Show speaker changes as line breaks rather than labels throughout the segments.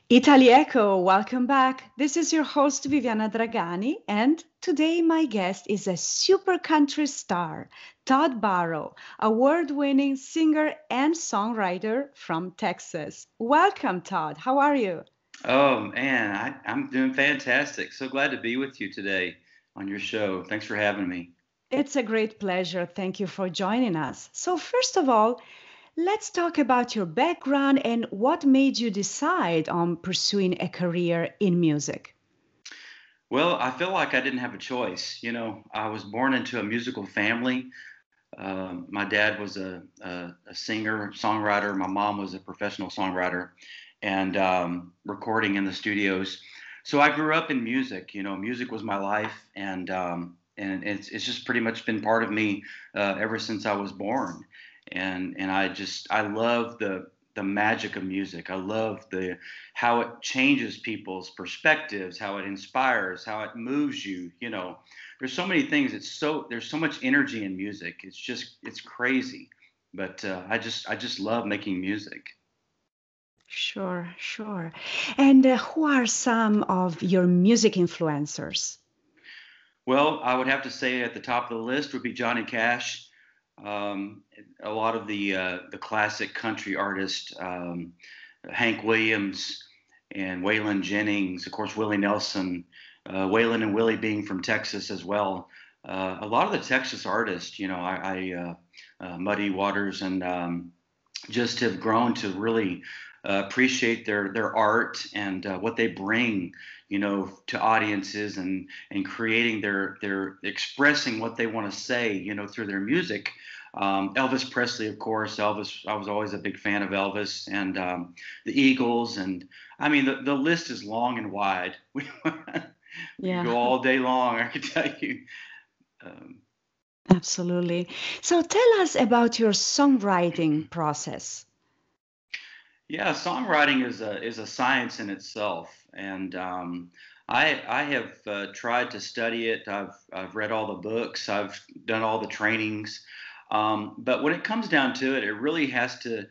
Itali-Echo, welcome back. This is your host, Viviana Dragani, and today my guest is a super country star, Todd Barrow, award-winning singer and songwriter from Texas. Welcome, Todd. How are you?
Oh man, I'm doing fantastic. So glad to be with you today on your show. Thanks for having me.
It's a great pleasure. Thank you for joining us. So, first of all, let's talk about your background and what made you decide on pursuing a career in music.
Well, I feel like I didn't have a choice. I was born into a musical family. My dad was a singer, songwriter. My mom was a professional songwriter and recording in the studios. So I grew up in music. Music was my life, and it's just pretty much been part of me ever since I was born. And I love the magic of music. I love the how it changes people's perspectives, how it inspires, how it moves you. There's so many things. There's so much energy in music. It's crazy. But I just love making music.
Sure, sure. And who are some of your music influencers?
Well, I would have to say at the top of the list would be Johnny Cash. Um, a lot of the classic country artists, Hank Williams and Waylon Jennings, of course Willie Nelson, Waylon and Willie being from Texas as well. A lot of the Texas artists, Muddy Waters and just have grown to really appreciate their art and what they bring, to audiences and creating their expressing what they want to say, through their music. Elvis Presley, of course. Elvis, I was always a big fan of Elvis and the Eagles, and I mean the list is long and wide. We could
Yeah,
go all day long. I could tell you. Um,
absolutely. So tell us about your songwriting process.
Yeah, songwriting is a science in itself, and I have tried to study it. I've read all the books. I've done all the trainings. But when it comes down to it, it really has to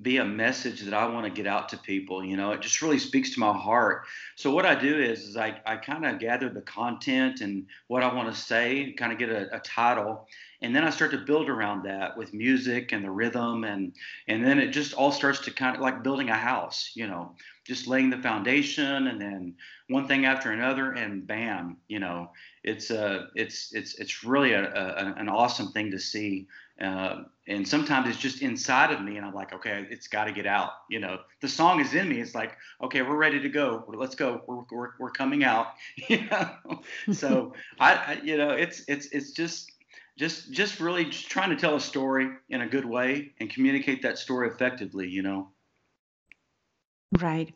be a message that I want to get out to people. It just really speaks to my heart. So what I do is I kind of gather the content and what I want to say, kind of get a title, and then I start to build around that with music and the rhythm, and then it just all starts to kind of like building a house. Just laying the foundation, and then one thing after another, and bam, it's really an awesome thing to see. And sometimes it's just inside of me, and I'm like, okay, it's got to get out. The song is in me. It's like, okay, we're ready to go. Let's go. We're coming out. You know. So it's just really just trying to tell a story in a good way and communicate that story effectively.
Right.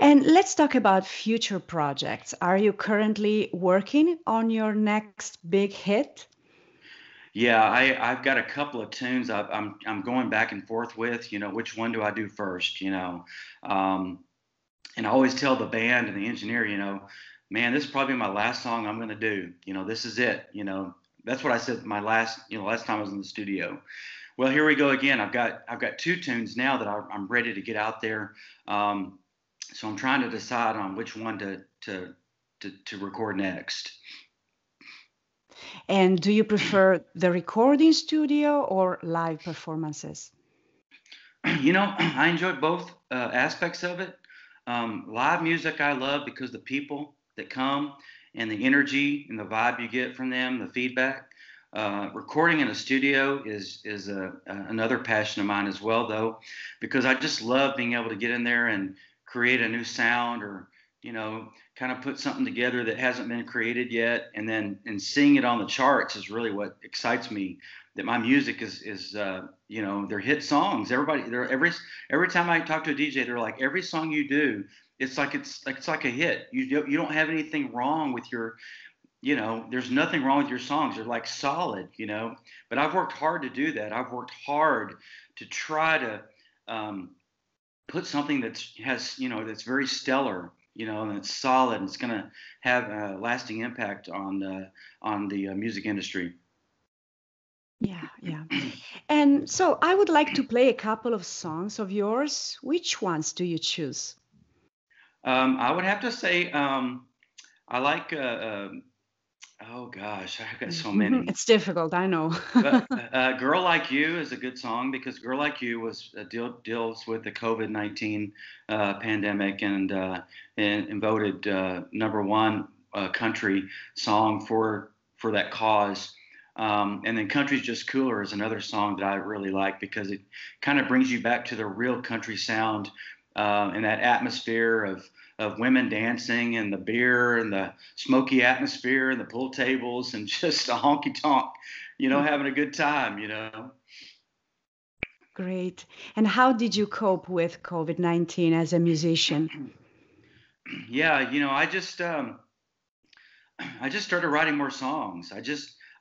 And let's talk about future projects. Are you currently working on your next big hit?
Yeah, I've got a couple of tunes I'm going back and forth with. Which one do I do first? Um, and I always tell the band and the engineer, man, this is probably my last song I'm going to do. This is it. That's what I said my last time I was in the studio. Well, here we go again. I've got two tunes now that I'm ready to get out there. So I'm trying to decide on which one to record next.
And do you prefer the recording studio or live performances?
I enjoy both aspects of it. Live music I love because the people that come and the energy and the vibe you get from them, the feedback. Recording in a studio is another passion of mine as well, though, because I just love being able to get in there and create a new sound, or kind of put something together that hasn't been created yet, and seeing it on the charts is really what excites me. That my music is they're hit songs. They're every time I talk to a DJ, they're like, every song you do, it's like a hit. You don't have anything wrong with your, there's nothing wrong with your songs. They're like solid. But I've worked hard to do that. I've worked hard to try to put something that's very stellar, and it's solid, and it's going to have a lasting impact on the music industry.
Yeah, yeah. And so I would like to play a couple of songs of yours. Which ones do you choose?
I would have to say I like. Oh gosh, I got so many.
It's difficult, I know.
But "Girl Like You" is a good song because "Girl Like You" was deals with the COVID-19 pandemic and voted number one country song for that cause. And then "Country's Just Cooler" is another song that I really like because it kind of brings you back to the real country sound and that atmosphere of women dancing and the beer and the smoky atmosphere and the pool tables and just a honky tonk, having a good time.
Great. And how did you cope with COVID-19 as a musician?
Yeah, I just started writing more songs.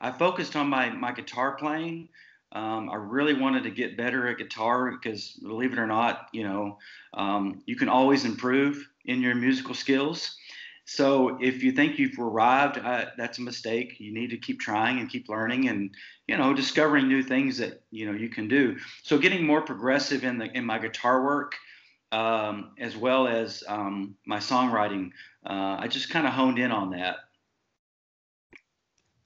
I focused on my guitar playing. I really wanted to get better at guitar because, believe it or not, you can always improve in your musical skills. So if you think you've arrived, that's a mistake. You need to keep trying and keep learning and discovering new things that you can do. So getting more progressive in my guitar work, as well as my songwriting. I just kind of honed in on that.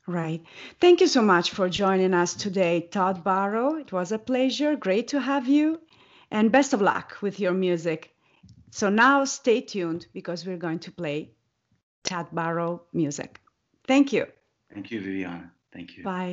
Right. Thank you so much for joining us today, Todd Barrow. It was a pleasure. Great to have you. And best of luck with your music. So now stay tuned because we're going to play Todd Barrow music. Thank you.
Thank you, Viviana. Thank you.
Bye.